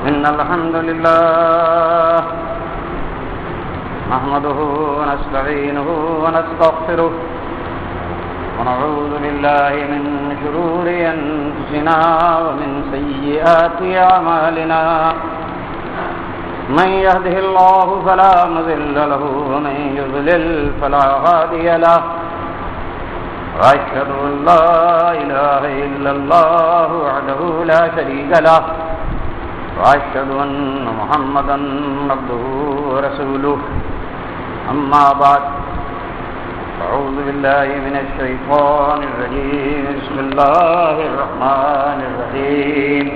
إن الحمد لله نحمده ونستعينه ونستغفره ونعوذ بالله من شرور أنفسنا ومن سيئات أعمالنا من يهده الله فلا مضل له ومن يضلل فلا هادي له وأشهد أن لا إله إلا الله وحده لا شريك له وأشهد أن محمدا عبده ورسوله أما بعد أعوذ بالله من الشيطان الرجيم بسم الله الرحمن الرحيم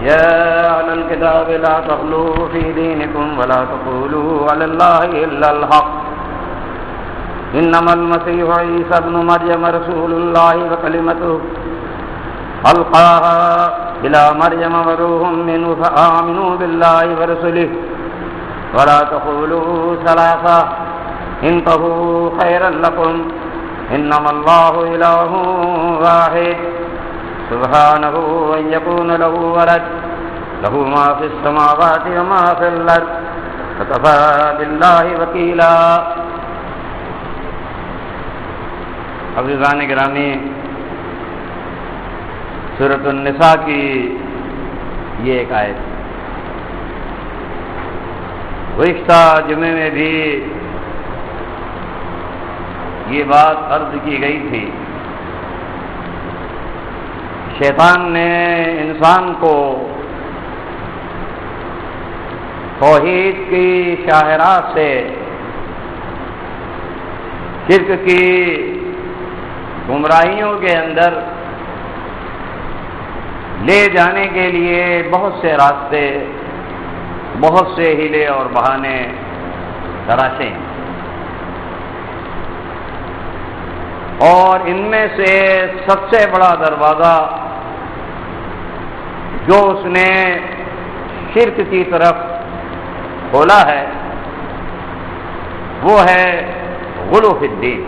يا أهل الكتاب لا تغلوا في دينكم ولا تقولوا على الله إلا الحق إنما المسيح عيسى ابن مريم رسول الله وكلمته ألقاها إلى مريم وروح منه فآمنوا بالله ورسله ولا تقولوا ثلاثة انتهوا خيرا لكم إنما الله إله واحد سبحانه أن يكون له ولد له ما في السماوات وما في الأرض وكفى بالله وكيلا. عزیزان گرامی، سورۃ النساء کی یہ ایک آیت گزشتہ جمعے میں بھی یہ بات عرض کی گئی تھی. شیطان نے انسان کو توحید کی شاہراہ سے شرک کی گمراہیوں کے اندر لے جانے کے لیے بہت سے راستے، بہت سے ہیلے اور بہانے تراشے، اور ان میں سے سب سے بڑا دروازہ جو اس نے شرک کی طرف کھولا ہے وہ ہے غلو فی الدین.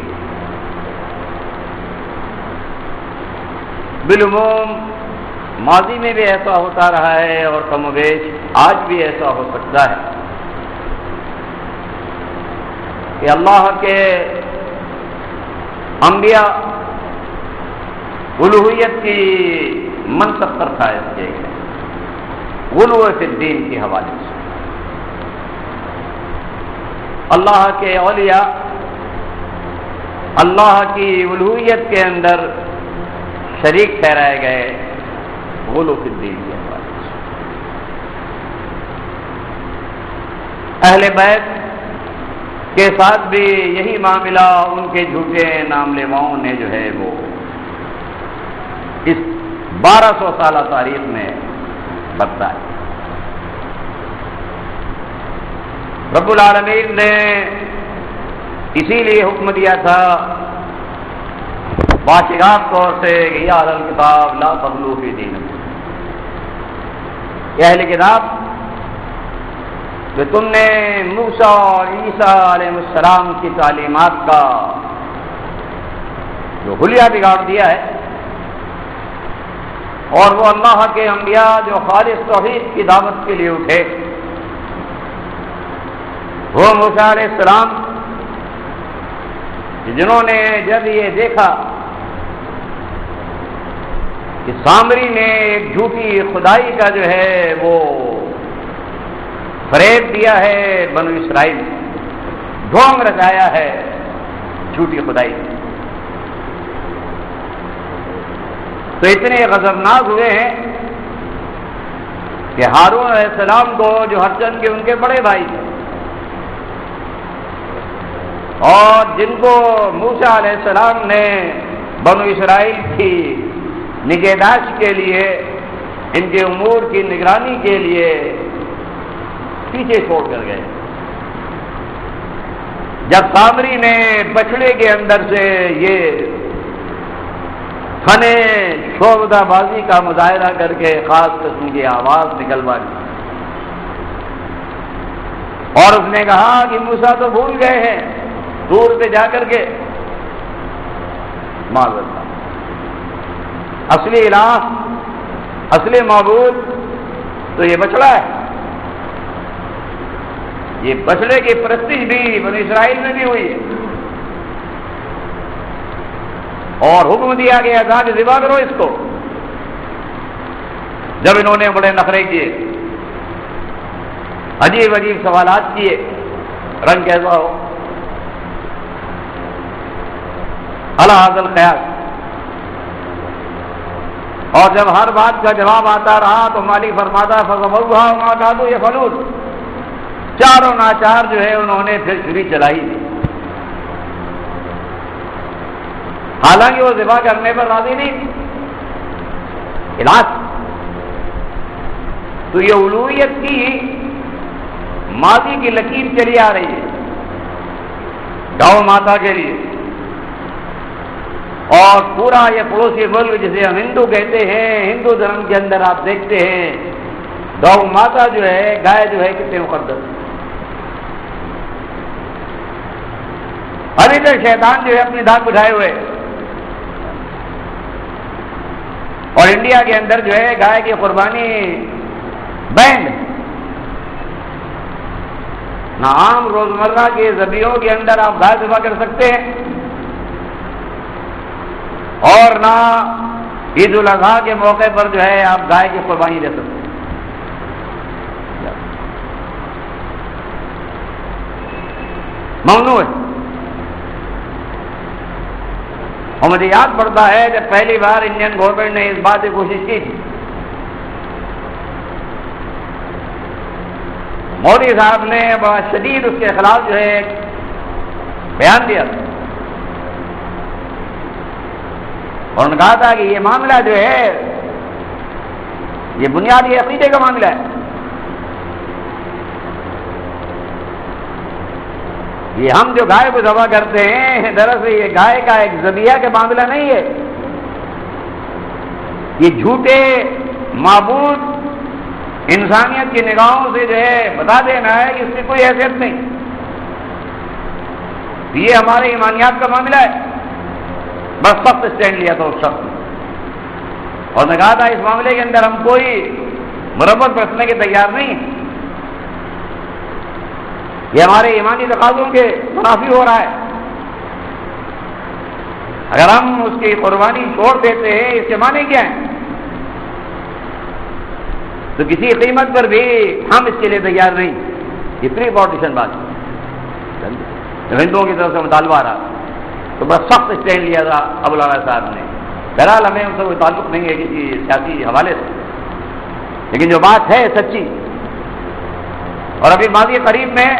بالعموم ماضی میں بھی ایسا ہوتا رہا ہے اور کم و بیش آج بھی ایسا ہو سکتا ہے کہ اللہ کے انبیاء الوہیت کی منصب پر فائز کیے گئے غلو فی الدین کے حوالے سے. اللہ کے اولیاء اللہ کی الوہیت کے اندر شریک ٹھہرائے گئے غلو فی الدین کے حوالے سے. اہل بیت کے ساتھ بھی یہی معاملہ ان کے جھوٹے نام لیواؤں نے جو ہے وہ اس 1200 سالہ تاریخ میں برتا ہے. رب العالمین نے اسی لیے حکم دیا تھا باشگاف طور سے کہ یا اہل الکتاب لا تغلوا فی دینکم، کہ اہل کتاب کہ تم نے موسیٰ اور عیسیٰ علیہ السلام کی تعلیمات کا جو حلیہ بگاڑ دیا ہے، اور وہ اللہ کے انبیاء جو خالص توحید کی دعوت کے لیے اٹھے، وہ موسیٰ علیہ السلام جنہوں نے جب یہ دیکھا کہ سامری نے ایک جھوٹی خدائی کا جو ہے وہ فریب دیا ہے، بنو اسرائیل ڈھونگ رچایا ہے جھوٹی خدائی، تو اتنے غضبناک ہوئے ہیں کہ ہارون علیہ السلام کو جو ہرچند کے ان کے بڑے بھائی تھے اور جن کو موسیٰ علیہ السلام نے بنو اسرائیل کی نگہداشت کے لیے، ان کے امور کی نگرانی کے لیے پیچھے چھوڑ کر گئے، جب سامری نے بچڑے کے اندر سے یہ فن شعبدہ بازی کا مظاہرہ کر کے خاص قسم کی آواز نکلوا دی، اور اس نے کہا کہ موسیٰ تو بھول گئے ہیں دور پہ جا کر کے معذرت، اصلی الہ، اصلی معبود تو یہ بچڑا ہے. یہ بچڑے کی پرستش بھی بنی اسرائیل میں بھی ہوئی ہے اور حکم دیا گیا تھا کہ ذبح کرو اس کو. جب انہوں نے بڑے نخرے کیے، عجیب عجیب سوالات کیے، رنگ کیسا ہو، علی ھذا القیاس، اور جب ہر بات کا جواب آتا رہا تو مالک فرماتا فَذَبَحُوهَا وَمَا كَادُوا يَفْعَلُونَ. چاروں ناچار جو ہے انہوں نے پھر چھری چلائی تھی، حالانکہ وہ ذبح کرنے پر راضی نہیں تھی. علاج تو یہ الوہیت کی ماضی کی لکیر چلی آ رہی ہے گاؤں ماتا کے لیے. اور پورا یہ پڑوسی ملک جسے ہم ہندو کہتے ہیں، ہندو دھرم کے اندر آپ دیکھتے ہیں گاؤں ماتا جو ہے، گائے جو ہے، کتنے مقدس. ابھی تک شیطان جو ہے اپنی دھاک بٹھائے ہوئے، اور انڈیا کے اندر جو ہے گائے کی قربانی بینڈ. نہ عام روزمرہ کے ذبیحوں کے اندر آپ گائے ذبح کر سکتے ہیں، اور نہ عید الاضحیٰ کے موقع پر جو ہے آپ گائے کی قربانی دے سکتے ہیں. ممنوع ہے. اور مجھے یاد پڑتا ہے جب پہلی بار انڈین گورنمنٹ نے اس بات کی کوشش کی تھی، مودی صاحب نے بڑا شدید اس کے خلاف جو ہے بیان دیا تھا، اور انہوں نے کہا تھا کہ یہ معاملہ جو ہے یہ بنیادی عقیدے کا معاملہ ہے. یہ ہم جو گائے کو ذبح کرتے ہیں دراصل یہ گائے کا ایک ذبیحہ کا معاملہ نہیں ہے. یہ جھوٹے معبود انسانیت کی نگاہوں سے جو ہے بتا دینا ہے کہ اس کی کوئی حیثیت نہیں. یہ ہمارے ایمانیات کا معاملہ ہے. بس سخت اسٹینڈ لیا تھا اس شخص نے، اور میں کہا تھا اس معاملے کے اندر ہم کوئی مرمت برتنے کے تیار نہیں. یہ ہمارے ایمانی تقاضوں کے منافی ہو رہا ہے. اگر ہم اس کی قربانی چھوڑ دیتے ہیں اس کے معنی کیا ہے؟ تو کسی قیمت پر بھی ہم اس کے لیے تیار نہیں. یہ پری پارٹیشن بات ہندوؤں کی طرف سے مطالبہ آ رہا تو بس سخت اسٹینڈ لیا تھا ابوالعلا صاحب نے. بہرحال ہمیں ان سے کوئی تعلق نہیں ہے کسی سیاسی حوالے سے، لیکن جو بات ہے سچی. اور ابھی ماضی قریب میں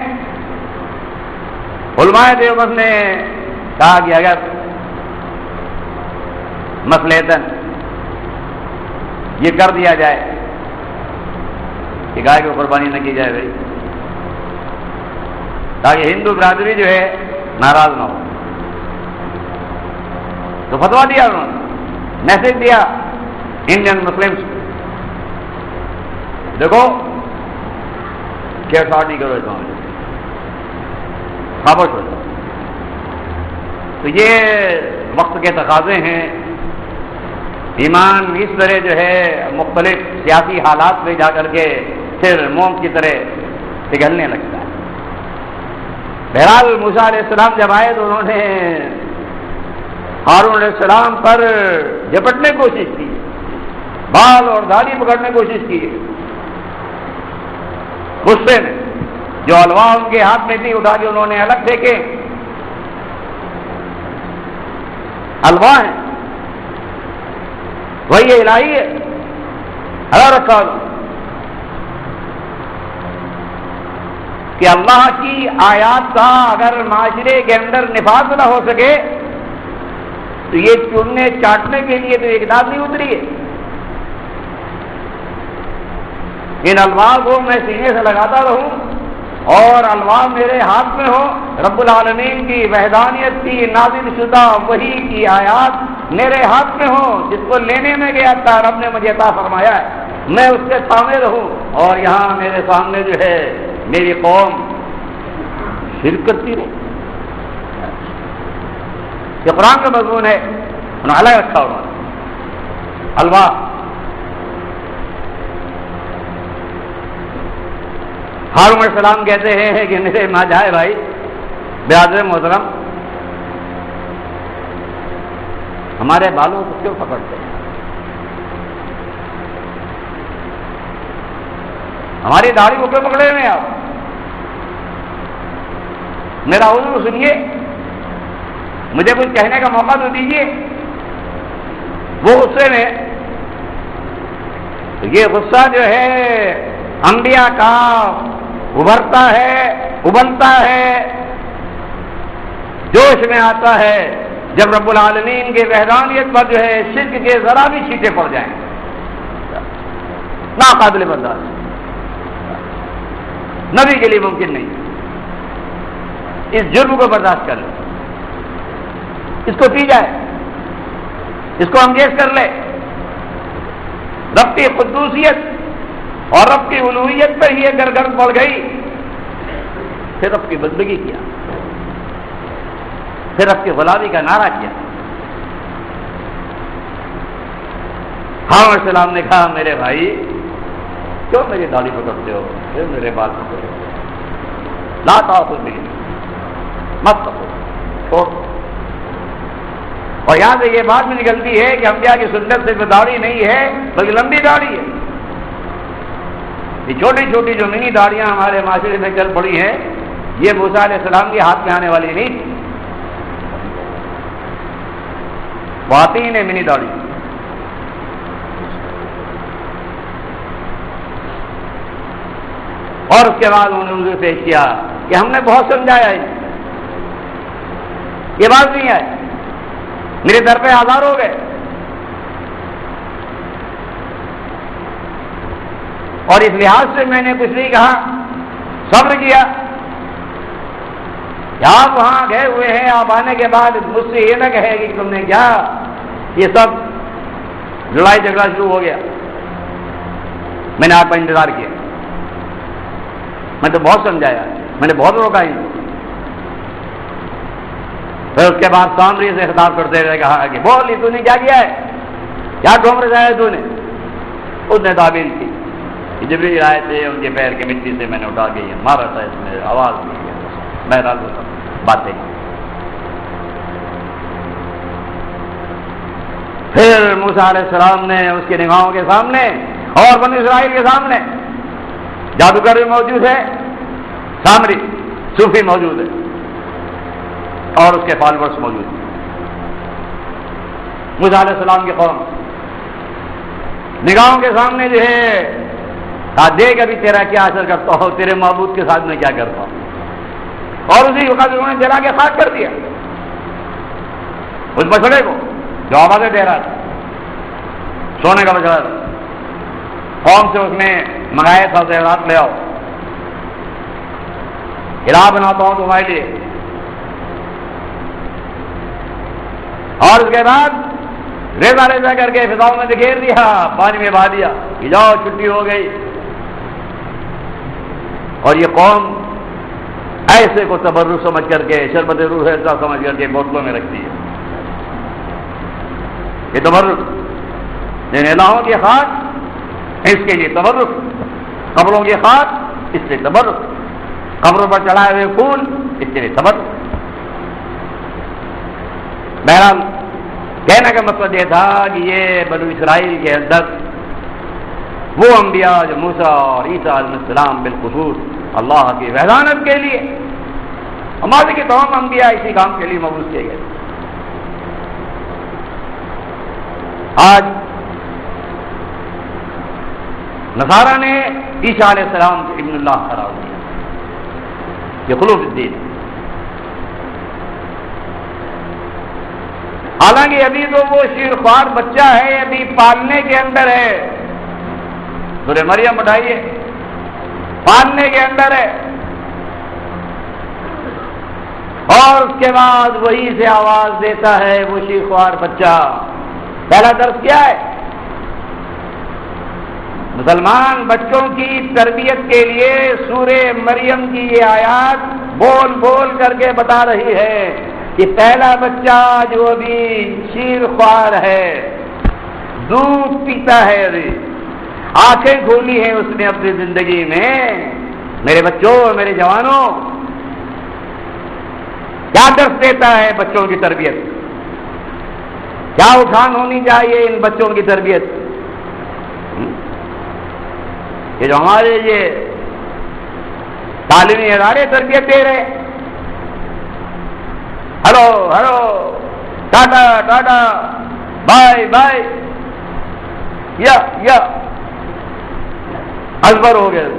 علماء دیوبند نے کہا کہ اگر مصلحتاً یہ کر دیا جائے کہ گائے کی قربانی نہ کی جائے بھائی، تاکہ ہندو برادری جو ہے ناراض نہ ہو، تو فتویٰ دیا انہوں نے، میسج دیا انڈین مسلمس کو، دیکھو چھیڑ چھاڑ نہیں کرو اس معاملے میں، خاموش ہو جاؤ. تو یہ وقت کے تقاضے ہیں. ایمان اس طرح جو ہے مختلف سیاسی حالات میں جا کر کے پھر موم کی طرح پگھلنے لگتا ہے. بہرحال موسیٰ علیہ السلام جب آئے تو انہوں نے ہارون علیہ السلام پر جھپٹنے کی کوشش کی، بال اور داڑھی پکڑنے کی کوشش کی. غصے میں جو الواح ان کے ہاتھ میں تھی اٹھا کے انہوں نے الگ پھینکے. الواح ہے، وہی الہی ہے، الگ رکھا کہ اللہ کی آیات کا اگر معاشرے کے اندر نفاذ نہ ہو سکے تو یہ چننے چاٹنے کے لیے تو ایک کتاب نہیں اتری ہے. ان الواح کو میں سینے سے لگاتا رہوں اور الواح میرے ہاتھ میں ہو، رب العالمین کی وحدانیت کی نازل شدہ وحی کی آیات میرے ہاتھ میں ہو، جس کو لینے میں گیا تھا رب نے مجھے عطا فرمایا ہے، میں اس کے سامنے رہوں، اور یہاں میرے سامنے جو ہے میری قوم شرک کرتی رہے. یہ قرآن کا مضمون ہے، انہوں نے الگ رکھا ہوا الواح. ہارون علیہ السلام کہتے ہیں کہ میرے ماں جائے بھائی برادر محترم، ہمارے بالوں کو کیوں پکڑتے ہیں؟ ہماری داڑھی کو کیوں پکڑے ہوئے آپ؟ میرا حضور سنیے، مجھے کچھ کہنے کا موقع تو دیجیے۔ وہ غصے میں، یہ غصہ جو ہے انبیاء کا ابھرتا ہے، ابلتا ہے، جوش میں آتا ہے جب رب العالمین کے وحدانیت پر جو ہے شرک کے ذرا بھی چھینٹے پڑ جائیں، ناقابل برداشت، نبی کے لیے ممکن نہیں۔ اس جرم کو برداشت کر لے، اس کو پی جائے، اس کو انگیز کر لے، رب کی قدوسیت اور رب کی الوہیت پر ہی اگر گرد پڑ گئی، پھر رب کی بندگی کیا، پھر رب کی غلامی کا نعرہ کیا۔ ہارون علیہ السلام نے کہا میرے بھائی کیوں میری داڑھی پکڑتے ہو، کیوں میرے بال پکڑتے ہو؟ لا تاخذ بی، مت پکڑو، چھوڑ۔ اور یہاں سے یہ بات بھی نکلتی ہے کہ انبیاء کی سنت صرف داڑھی نہیں ہے بلکہ لمبی داڑھی ہے۔ یہ چھوٹی چھوٹی جو منی داڑیاں ہمارے معاشرے میں چل پڑی ہیں، یہ موسیٰ علیہ السلام کے ہاتھ میں آنے والی نہیں تھی، وہ آتی ہی نہیں منی داڑھی۔ اور اس کے بعد انہوں نے مجھے پیش کیا کہ ہم نے بہت سمجھایا، یہ بات نہیں ہے، میرے در پہ آزار ہو گئے، اور اس لحاظ سے میں نے کچھ نہیں کہا، صبر کیا کہ آپ وہاں گئے ہوئے ہیں، آپ آنے کے بعد مجھ سے یہ نہ کہے کہ تم نے کیا، یہ سب لڑائی جھگڑا شروع ہو گیا۔ میں نے آپ کا انتظار کیا، میں تو بہت سمجھایا، میں نے بہت روکا ہی۔ پھر اس کے بعد سامری سے خطاب کرتے ہوئے کہا کہ بول تو نے کیا کیا ہے، کیا ڈھونگ رچایا تو نے؟ اس نے تعبیر کی کہ جبریل آئے تھے، ان کے پیر کی مٹی سے میں نے اٹھا کے مارا تھا، اس میں آواز دی ہے، بہرحال وہ سب باتیں۔ پھر موسیٰ علیہ السلام نے اس کے نگاہوں کے سامنے اور بنی اسرائیل کے سامنے، جادوگر بھی موجود ہے، سامری صوفی موجود ہے، اور اس کے فالوورز موجود ہیں، موسیٰ علیہ السلام کی قوم نگاہوں کے سامنے جو ہے کہا دیکھ ابھی تیرا کیا اثر کرتا ہو، تیرے معبود کے ساتھ میں کیا کرتا ہوں۔ اور اسی وقت انہوں نے جلا کے خاک کر دیا اس بچڑے کو جو آوازیں دے رہا تھا، سونے کا بچڑا تھا۔ قوم سے اس نے منگایا تھا زیورات لے آؤ، الہ بناتا ہوں تمہارے لیے، اور اس کے بعد ریزہ ریزہ کر کے فضاؤں میں بکھیر دیا، پانی میں بہا دیا کہ جاؤ چھٹی ہو گئی۔ اور یہ قوم ایسے کو تبرک سمجھ کر کے، شربت روح ایسا سمجھ کر کے بوتلوں میں رکھتی ہے۔ یہ تبرک جن الہوں کی خاک اس کے لیے تبرک، قبروں کی خاک اس سے تبرک، قبروں پر چڑھائے ہوئے پھول اس کے لیے تبرک۔ بہرحال کہنے کا مقصد یہ تھا کہ یہ بنو اسرائیل کے اندر وہ انبیاء جو موسیٰ اور عیسیٰ علیہ السلام بالخصوص اللہ کی وحدانیت کے لیے، ہمارے کے تمام انبیاء اسی کام کے لیے مبعوث کیے گئے۔ آج نصارہ نے عیسیٰ علیہ السلام کو ابن اللہ قرار دیا، یہ خلوص الدین۔ حالانکہ ابھی تو وہ شیرخوار بچہ ہے، ابھی پالنے کے اندر ہے، سورہ مریم اٹھائیے، پالنے کے اندر ہے، اور اس کے بعد وہی سے آواز دیتا ہے وہ شیرخوار بچہ۔ پہلا درس کیا ہے؟ مسلمان بچوں کی تربیت کے لیے سورہ مریم کی یہ آیات بول بول کر کے بتا رہی ہے کہ پہلا بچہ جو ابھی شیر خوار ہے، دودھ پیتا ہے، ابھی آنکھیں کھولی ہیں اس نے اپنی زندگی میں، میرے بچوں، میرے جوانوں، کیا درس دیتا ہے بچوں کی تربیت؟ کیا اٹھان ہونی چاہیے ان بچوں کی تربیت؟ یہ جو ہمارے یہ تعلیمی ادارے تربیت دے رہے، hello hello, Tata Tata, by by, یا ازبر ہو گئے،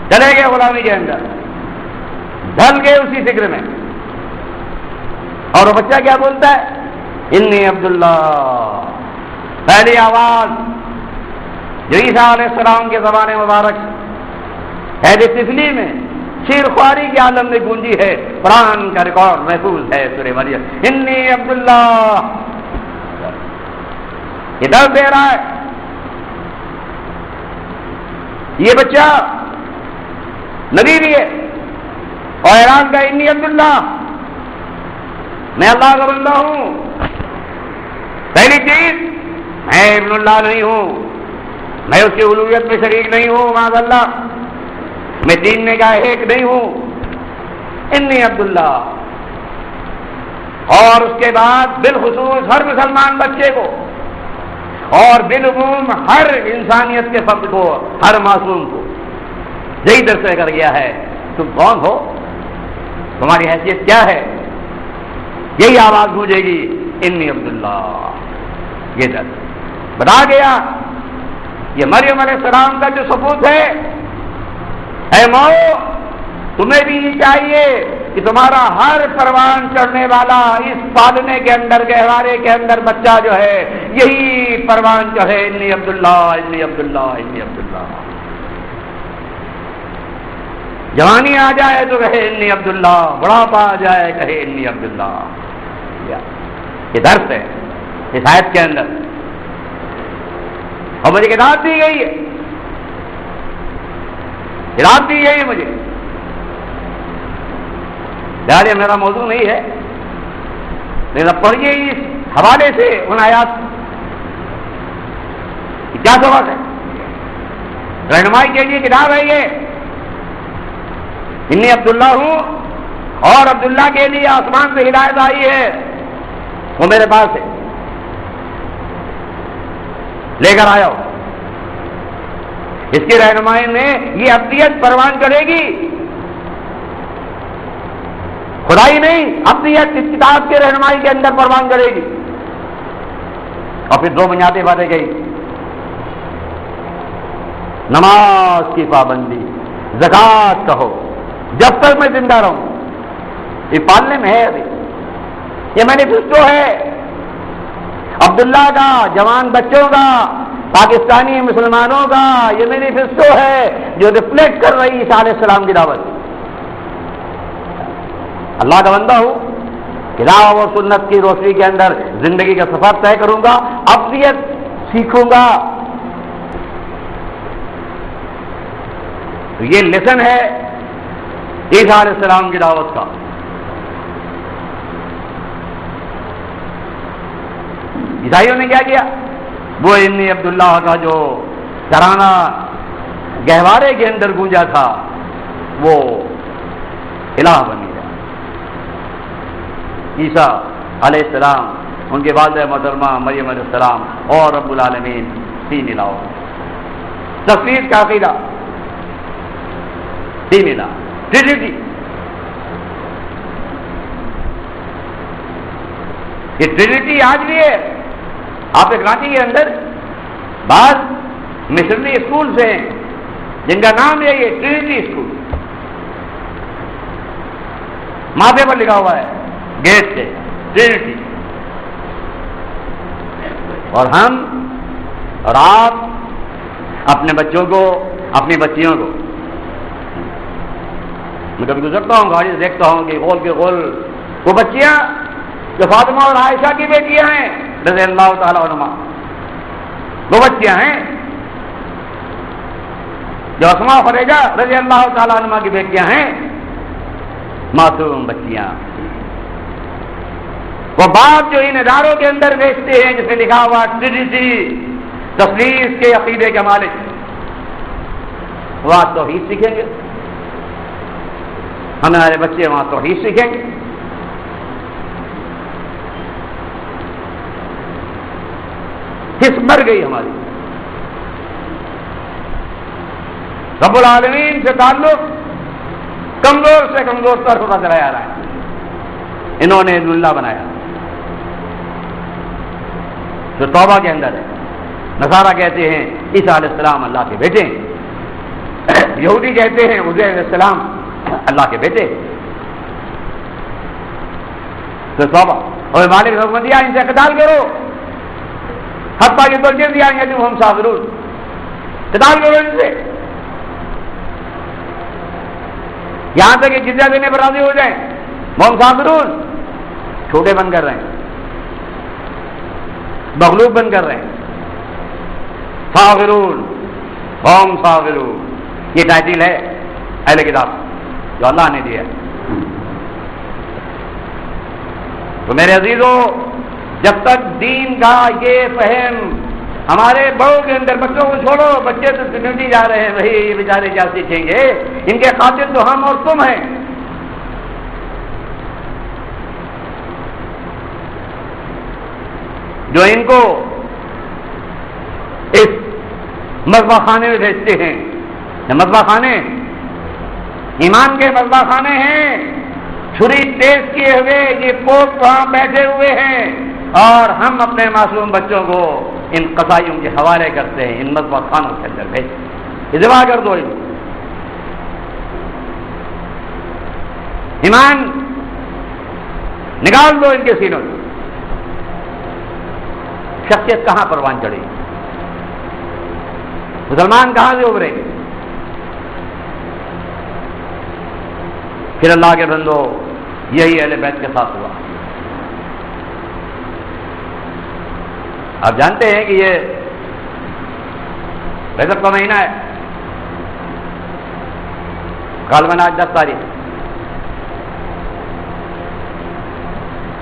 چلے گئے غلامی کے اندر، ڈھل گئے اسی فکر میں. اور وہ بچہ کیا بولتا ہے؟ انی عبداللہ. پہلی آواز جو عیسیٰ علیہ السلام کے زبان مبارک قید طفلی میں شیر خواری کے عالم میں گونجی ہے، قرآن کا ریکارڈ محفوظ ہے سورہ مریم. انی عبداللہ، یہ درد دے رہا ہے. یہ بچہ نبی بھی ہے اور اعلان کا انی عبداللہ، میں اللہ کا بندہ ہوں. پہلی چیز، میں ابن اللہ نہیں ہوں، میں اس کی الوہیت میں شریک نہیں ہوں، معاذ اللہ، میں دین میں کا ایک نہیں ہوں. انی عبداللہ. اور اس کے بعد بالخصوص ہر مسلمان بچے کو اور بالعموم ہر انسانیت کے فرد کو، ہر معصوم کو یہی درس کر گیا ہے، تم کون ہو، تمہاری حیثیت کیا ہے. یہی آواز گونجے گی، انی عبداللہ. یہ درس بتا گیا. یہ مریم علیہ السلام کا جو ثبوت ہے، اے ماں تمہیں بھی یہ چاہیے کہ تمہارا ہر پروان چڑھنے والا اس پالنے کے اندر، گہوارے کے اندر بچہ جو ہے، یہی پروان چڑھے، انی عبداللہ انی عبداللہ انی عبداللہ. جوانی آ جائے تو کہے انی عبداللہ، بڑھاپا آ جائے کہے انی عبداللہ. یہ درس ہے اس آیت کے اندر. اور مجھے کتاب دی گئی ہے، کتاب دی گئی ہے مجھے. یار یہ میرا موضوع نہیں ہے، لیکن اب پڑھیے اس حوالے سے ان آیات کی کیا سبق ہے. رہنمائی کے لیے کتاب ہے یہ. انی عبداللہ ہوں اور عبداللہ کے لیے آسمان سے ہدایت آئی ہے، وہ میرے پاس ہے، لے کر آیا ہو. اس کی رہنمائی میں یہ ابدیت پروان چڑھے گی، خدائی نہیں، ابدیت اس کتاب کے رہنمائی کے اندر پروان چڑھے گی. اور پھر دو بنیادی باتیں گئی، نماز کی پابندی، زکوٰۃ کہو، جب تک میں زندہ رہوں. یہ پالنے میں ہے ابھی، یہ مینیفیسٹو ہے عبداللہ کا، جوان بچوں کا، پاکستانی مسلمانوں کا. یہ مینیفیسٹو ہے جو ریفلیکٹ کر رہی عیسیٰ علیہ السلام کی دعوت. اللہ کا بندہ ہوں، کتاب اور سنت کی روشنی کے اندر زندگی کا سفر طے کروں گا، ابدیت سیکھوں گا. تو یہ لیسن ہے عیسیٰ علیہ السلام کی دعوت کا. عیسائیوں نے کیا کیا؟ وہ انی عبداللہ کا جو ترانہ گہوارے کے اندر گونجا تھا، وہ الہ بن گیا. عیسیٰ علیہ السلام، ان کے والدہ محترمہ مریم علیہ السلام اور رب العالمین، تین الہ. تفسیر کا عقیدہ، تین الہ، ٹرینٹی. یہ ٹرینٹی آج بھی ہے. آپ کے کراچی کے اندر بعض مشنری اسکول سے ہیں جن کا نام ہے یہ ٹرینٹی اسکول، ماتھے پر لکھا ہوا ہے گیٹ سے ٹرینٹی. اور ہم اور آپ اپنے بچوں کو، اپنی بچیوں کو، میں کبھی گزرتا ہوں گاڑی سے دیکھتا ہوں کہ غول کے غول وہ بچیاں جو فاطمہ اور عائشہ کی بیٹیاں ہیں رضی اللہ تعالیٰ عنہما، وہ بچیاں ہیں. جو اسماء خدیجہ رضی اللہ تعالیٰ عنہما کی بیٹیاں ہیں، معصوم بچیاں. وہ باپ جو ان اداروں کے اندر بیچتے ہیں جس میں لکھا ہوا ٹرینٹی، تثلیث کے عقیدے کے مالک، وہاں توحید سیکھیں گے، ہمارے بچے وہاں توحید سیکھیں گے۔ حص مر گئی ہماری، رب العالمین سے تعلق کمزور سے کمزور تر ہوتا چلا جا رہا ہے۔ انہوں نے اللہ بنایا جو توبہ کے اندر ہے۔ نصارہ کہتے ہیں عیسیٰ علیہ السلام اللہ کے بیٹے ہیں، یہودی کہتے ہیں عزیر علیہ السلام اللہ کے بیٹے۔ تو توبہ اور مالک حکمتیاں ان سے قتال کرو، حتیٰ کہ ترجیح دیا گیا جو ہم صابرون، قتال کرو ان سے، یہاں تک کہ جزیہ دینے پر راضی ہو جائیں۔ ہم صابرون، چھوٹے بن کر رہے ہیں، مغلوب بن کر رہے ہیں۔ صابرون ہم صابرون، یہ ٹائٹل ہے اہل کتاب جو اللہ نے دیا۔ تو میرے عزیزوں، جب تک دین کا یہ فہم ہمارے بڑوں کے اندر، بچوں کو چھوڑو، بچے تو ڈیوٹی جا رہے ہیں، وہی یہ بیچارے کیا سیکھیں گے؟ ان کے قاتل تو ہم اور تم ہیں۔ جو ان کو اس مذبح خانے میں بھیجتے ہیں، یہ مذبح خانے ایمان کے مذبح خانے ہیں، چھری تیز کیے ہوئے یہ پوپ وہاں بیٹھے ہوئے ہیں، اور ہم اپنے معصوم بچوں کو ان قصائیوں کے حوالے کرتے ہیں، ان مذبح خانوں کے اندر بھیج ذبح کر دو، ایمان نکال دو ان کے سینوں سے۔ شخصیت کہاں پروان چڑھی؟ مسلمان کہاں سے ابھریں گے؟ پھر اللہ کے بندو، یہی اہل بیت کے ساتھ ہوا۔ آپ جانتے ہیں کہ یہ رجب کا مہینہ ہے، غالباً آج 10 تاریخ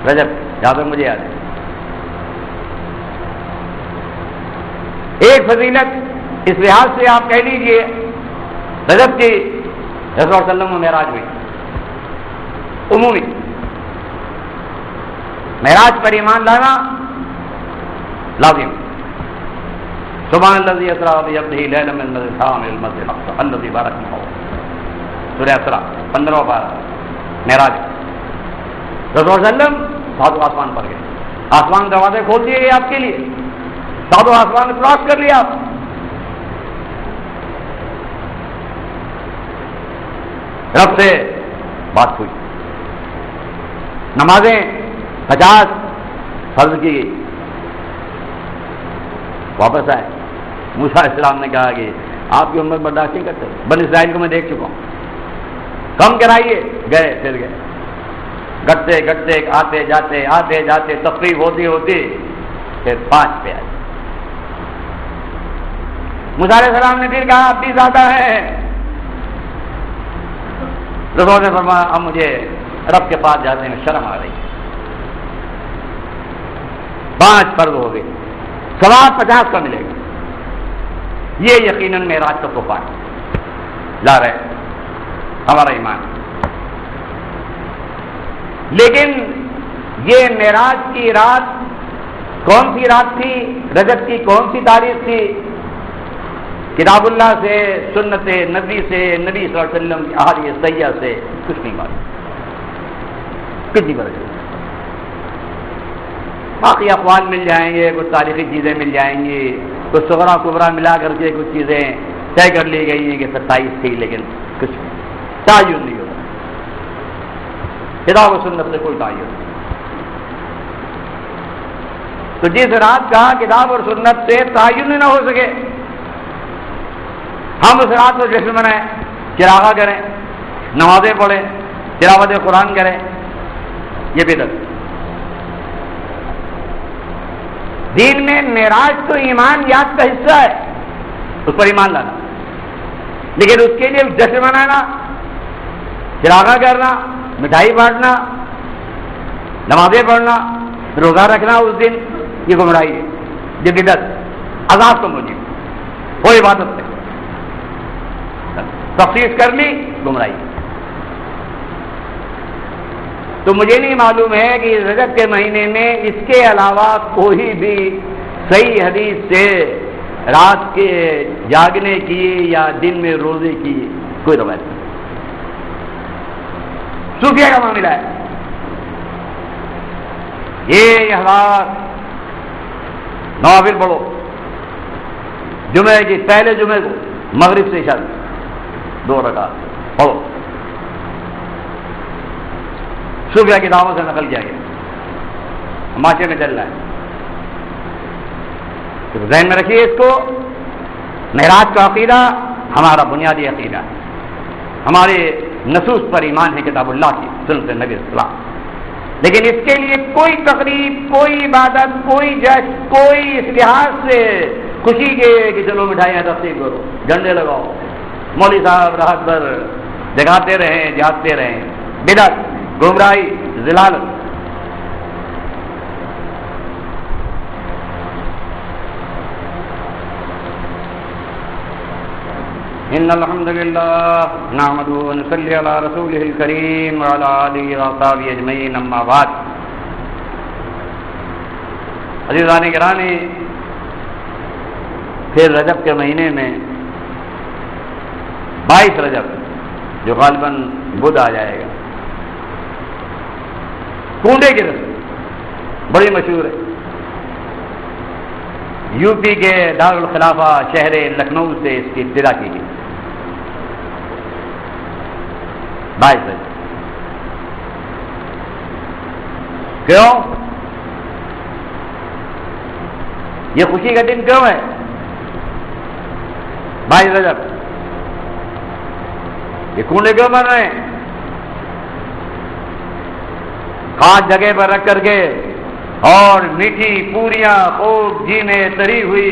رجب، جہاں تک مجھے یاد ہے۔ ایک فضیلت اس لحاظ سے آپ کہہ لیجئے، رجب کی رسول اللہ صلی اللہ علیہ وسلم معراج ہوئی، عمومی معراج پر ایمان لانا لازم۔ سبحان الذی اسری بعبدہ لیلا من المسجد الحرام الی المسجد الاقصی الذی بارکنا حولہ، سورہ اسراء 15واں پارہ، معراج۔ رسول اللہ علیہ وسلم ساتوں آسمان پر گئے، آسمان دروازے کھول دیے گئے آپ کے لیے، ساتوں آسمان کراس کر لیا آپ۔ رب سے بات ہوئی، نمازیں 50 فرض کی گئی، واپس آئے۔ موسیٰ علیہ السلام نے کہا کہ آپ کی امت برداشت نہیں کرتے، بنی اسرائیل کو میں دیکھ چکا ہوں، کم کرائیے، گئے، پھر گئے، گھٹتے گھٹتے آتے جاتے تقریب ہوتی ہوتی پھر 5 پہ آئے۔ موسیٰ علیہ السلام نے پھر کہا اب بھی زیادہ ہے۔ رسول نے فرمایا اب مجھے رب کے پاس جانے میں شرم آ رہی ہے۔ 5 فرض ہو گئے، ثواب 50 کا ملے گا۔ یہ یقیناً معراج کا تحفہ لا رہے ہمارا ایمان۔ لیکن یہ معراج کی رات کون سی رات تھی؟ رجب کی کون سی تاریخ تھی؟ کتاب اللہ سے، سنت نبی سے، نبی صلی اللہ علیہ وسلم کی احادیث صحیحہ سے کچھ نہیں معلوم، کتنی برس۔ باقی اقوال مل جائیں گے، کچھ تاریخی چیزیں مل جائیں گی، کچھ صغرا کبرا ملا کر کے کچھ چیزیں طے کر لی گئی ہیں کہ 27 تھی، لیکن کچھ تعین نہیں ہوتا، کتاب و سنت سے کوئی تعین نہیں۔ تو جس رات کا کتاب اور سنت سے تعین نہ ہو سکے، ہم اس رات کو جشن منائیں، چراغا کریں، نمازیں پڑھیں، تلاوت قرآن کریں، یہ بدعت۔ دین میں معراج تو ایمان یاد کا حصہ ہے، اس پر ایمان لانا، لیکن اس کے لیے جشن منانا، چراغا کرنا، مٹھائی بانٹنا، نمازیں پڑھنا، روزہ رکھنا اس دن، یہ گمراہی ہے، یہ بدعت، عذاب کا موجب، وہ عبادت ہے۔ تخصیص کر لی گمراہی. تو مجھے نہیں معلوم ہے کہ رجب کے مہینے میں اس کے علاوہ کوئی بھی صحیح حدیث سے رات کے جاگنے کی یا دن میں روزے کی کوئی روایت نہیں. صوفیہ کا معاملہ ہے یہ حضرات. نوافل پڑھو جمعے کی پہلے جمعے کو مغرب سے عشاء 2 رکعت پڑھو. صوفیہ کتابوں سے نقل کیا گیا ماچے میں چل رہا ہے. تو ذہن میں رکھیے اس کو. معراج کا عقیدہ ہمارا بنیادی عقیدہ ہے. ہمارے نصوص پر ایمان ہے کتاب اللہ کی سنت نبی اسلام. لیکن اس کے لیے کوئی تقریب کوئی عبادت کوئی جشن کوئی اس لحاظ سے خوشی کے کہ چلو مٹھائیاں تقسیم کرو جھنڈے لگاؤ مولوی صاحب راحت پر جگاتے رہیں جاگتے رہیں. بدعت گمراہی ضلالت. ان الحمد للہ نحمده ونصلی علی رسوله الکریم وعلی آلہ وصحبہ اجمعین اما بعد. عزیزان گرامی پھر رجب کے مہینے میں 22 رجب جو غالباً بدھ آ جائے گا کنڈے کی رسم بڑی مشہور ہے. یو پی کے دارالخلافہ شہر لکھنؤ سے اس کی ابتدا کی گئی. 22 رجب کیوں یہ خوشی کا دن کیوں ہے 22 رجب یہ کنڈے کیوں بن رہے ہیں؟ 5 جگہ پر رکھ کر کے اور میٹھی پوریاں خوب گھی میں تری ہوئی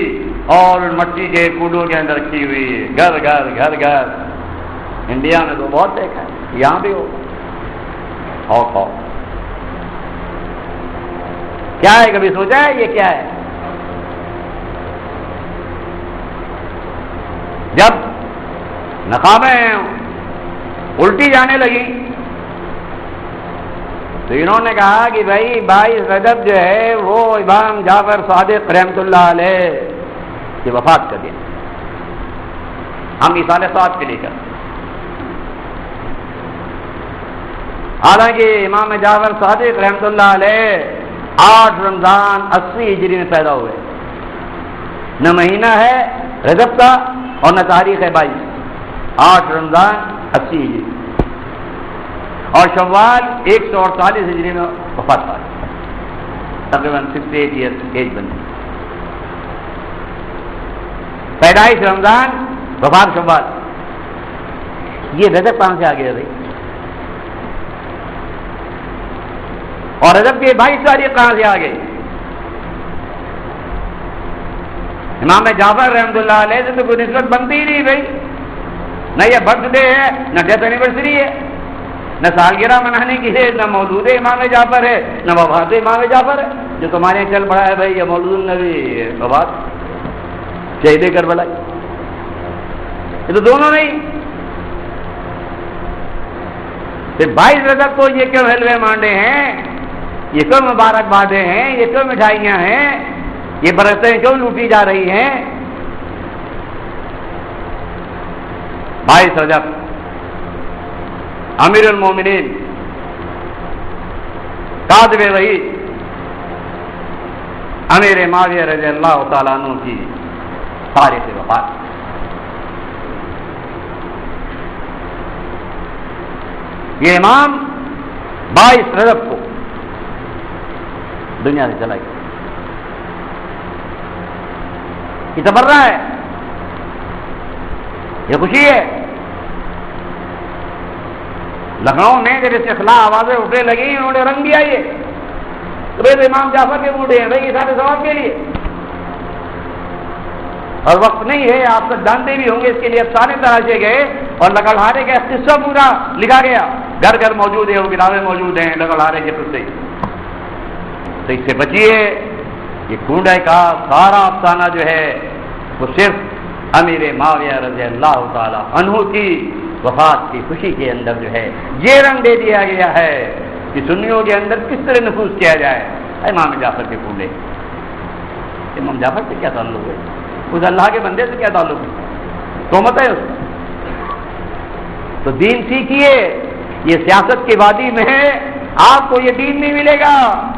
اور مٹی کے کنڈوں کے اندر رکھی ہوئی گھر گھر گھر گھر. انڈیا میں تو بہت دیکھا ہے یہاں بھی ہو. کھاؤ کیا ہے کبھی سوچا ہے یہ کیا ہے؟ جب نقابیں الٹی جانے لگی تو انہوں نے کہا کہ بھائی 22 رجب جو ہے وہ امام جعفر صادق رحمۃ اللہ علیہ کی وفات کا دن. ہم ایصال ثواب کے لیے کرتے. حالانکہ امام جعفر صادق رحمۃ اللہ علیہ 8 رمضان 80 ہجری میں پیدا ہوئے. نہ مہینہ ہے رجب کا اور نہ تاریخ ہے 22. 8 رمضان 80 ہجری اور شوال 148 ہجری میں وفات پا گئی. تقریباً 68 ایئرس ایج بنی. پیدائش رمضان وفات شوال. یہ رجب کہاں سے آ گیا بھائی؟ اور رجب کی 22 تاریخ کہاں سے آ گئی؟ امام جعفر رحمۃ اللہ علیہ سے تو کوئی نسبت بنتی ہی نہیں بھائی. نہ یہ برتھ ڈے ہے نہ ڈیتھ اینیورسری ہے نہ سالگرہ منانے کی ہے نہ مولود امام جعفر ہے نہ وفات امام جعفر ہے. جو تمہارے چل پڑا ہے بھائی یہ مولود النبی وفات شہید کربلا یہ تو دونوں نہیں. پھر 22 رجب کو یہ کیوں حلوے مانڈے ہیں؟ یہ کیوں مبارکبادیں ہیں؟ یہ کیوں مٹھائیاں ہیں؟ یہ برکتیں کیوں لوٹی جا رہی ہیں؟ 22 رجب امیر المومنین کاتب وحی امیر معاویہ رضی اللہ تعالیٰ عنہ کی تاریخ وفات. یہ امام 22 رجب کو دنیا سے چلا گیا. یہ تبرہ ہے یہ خوشی ہے. لکھنؤ میں جب اس کے خلاف آوازیں اٹھنے لگی انہوں نے رنگ دیا یہ تو بھائی امام جعفر کے موڈے ہیں بھائی سارے ثواب کے لیے. اور وقت نہیں ہے آپ سب جانتے بھی ہوں گے اس کے لیے افسانے تراشے گئے اور لکڑہارے کا قصہ پورا لکھا گیا. گھر گھر موجود ہے وہ کتابیں موجود ہیں لکڑہارے کے قصے. تو اس سے بچیے. یہ کنڈے کا سارا افسانہ جو ہے وہ صرف امیر معاویہ رضی اللہ تعالی عنہ کی وفات کی خوشی کے اندر جو ہے یہ رنگ دے دیا گیا ہے کہ سنیوں کے اندر کس طرح نفوذ کیا جائے. امام جعفر کے پھولے، امام جعفر سے کیا تعلق ہے؟ اس اللہ کے بندے سے کیا تعلق ہے؟ تومت ہے اس تو دین سیکھیے. یہ سیاست کی وادی میں ہے، آپ کو یہ دین نہیں ملے گا.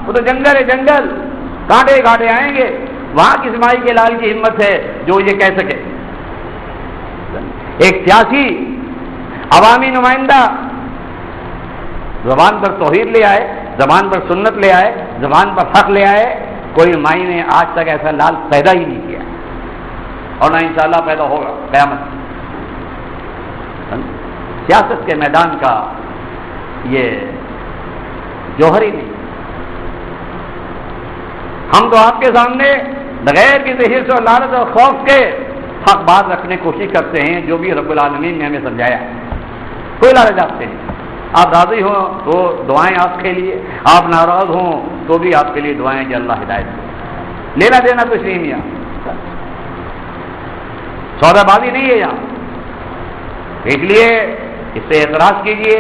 وہ تو جنگل ہے، جنگل کانٹے کانٹے آئیں گے. وہاں کس مائی کے لال کی ہمت ہے جو یہ کہہ سکے؟ ایک سیاسی عوامی نمائندہ زبان پر توحید لے آئے، زبان پر سنت لے آئے، زبان پر حق لے آئے. کوئی مائی نے آج تک ایسا لال پیدا ہی نہیں کیا اور نہ انشاءاللہ پیدا ہوگا قیامت. سیاست کے میدان کا یہ جوہر ہی نہیں. ہم تو آپ کے سامنے بغیر کسی حرص اور لالچ اور خوف کے حق بات رکھنے کی کوشش کرتے ہیں جو بھی رب العالمین نے ہمیں سمجھایا ہے. کوئی لالچ آپ سے نہیں. آپ راضی ہوں تو دعائیں آپ کے لیے، آپ ناراض ہوں تو بھی آپ کے لیے دعائیں کہ اللہ ہدایت دے. لینا دینا کچھ نہیں یہاں، سودا بازی نہیں ہے یہاں. اس لیے اس سے اعتراض کیجیے.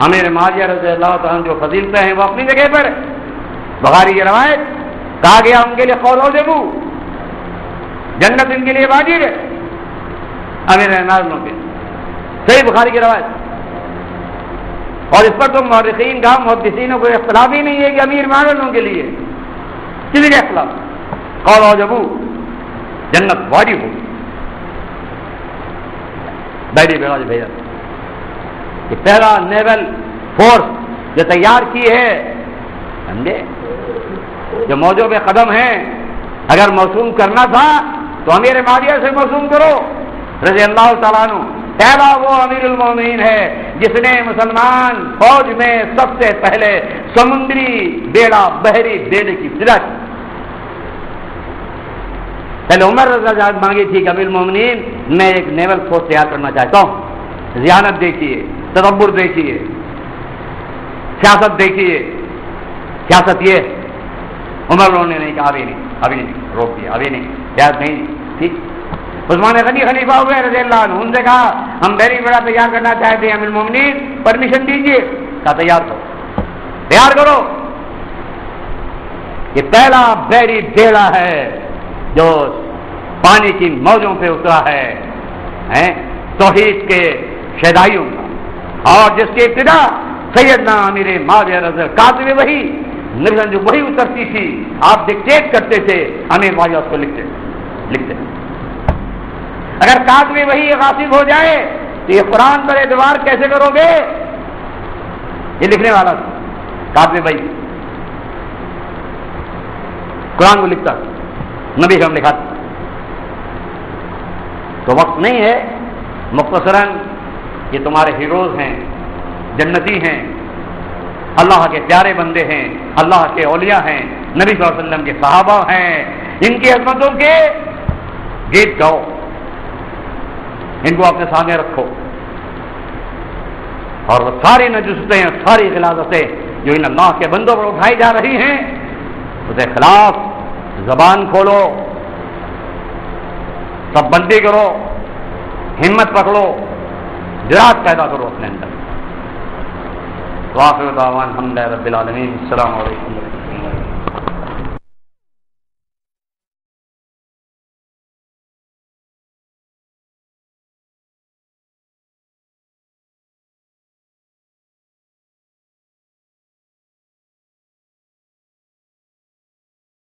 امیر معاویہ رضی اللہ تعالیٰ جو فضیلتیں ہیں وہ اپنی جگہ پر. بخاری کی روایت کہا گیا ان کے لیے قول اوجبو، جنت ان کے لیے واجب ہے. امیر نازلوں کے صحیح بخاری کی روایت. اور اس پر تو مورخین کا محدثینوں کو اختلاف ہی نہیں ہے کہ امیر معاویہ کے لیے کسی کا اختلاف. قول اوجبو جنت واجب ہو. بیڈی بیڑا جو بھیجا کہ پہلا نیول فورس جو تیار کی ہے، سمجھے، جو موجوں پہ قدم ہیں، اگر موسوم کرنا تھا تو امیر معاویہ سے موسوم کرو رضی اللہ تعالیٰ عنہ. پہلا وہ امیر المومنین ہے جس نے مسلمان فوج میں سب سے پہلے سمندری بیڑا بحری بیڑے کی ابتدا کی. پہلے عمر رضی اللہ عنہ مانگی تھی کہ امیر المومنین میں ایک نیول فورس تیار کرنا چاہتا ہوں. ذہانت دیکھیے، تدبر دیکھیے، سیاست دیکھیے. سیاست یہ عمر نے نہیں کہا ابھی نہیں، ابھی نہیں، روک دیا، ابھی نہیں، یاد نہیں. ٹھیک. عثمان غنی خلیفہ ہوئے رضی اللہ عنہ، ان سے کہا ہم بحری بیڑا تیار کرنا چاہتے ہیں امیر المومنین پرمیشن دیجیے. کہا تیار کرو، تیار کرو. یہ پہلا بحری بیڑا ہے جو پانی کی موجوں پہ اترا ہے توحید کے شہدائیوں کا، اور جس کی ابتدا سیدنا امیر معاویہ رضی کاتب وحی نبی جو وہی اترتی تھی، آپ ڈکٹیٹ کرتے تھے، امیر معاویہ اس کو لکھتے. اگر کاتب وحی غاصب ہو جائے تو یہ قرآن پر اعتبار کیسے کرو گے؟ یہ لکھنے والا تھا کاتب وحی، قرآن کو لکھتا، نبی کا ہم لکھاتے. تو وقت نہیں ہے. مختصراً یہ تمہارے ہیروز ہیں، جنتی ہیں، اللہ کے پیارے بندے ہیں، اللہ کے اولیاء ہیں، نبی صلی اللہ علیہ وسلم کے صحابہ ہیں. ان کی عظمتوں کے گیت گاؤ، ان کو اپنے سامنے رکھو. اور وہ ساری نجوستیں، ساری غلاظتیں جو ان اللہ کے بندوں پر اٹھائی جا رہی ہیں اس کے خلاف زبان کھولو، سب بندی کرو، ہمت پکڑو، جرات پیدا کرو اپنے اندر. وآخر دعوانا الحمد للہ رب العالمین. السلام علیکم.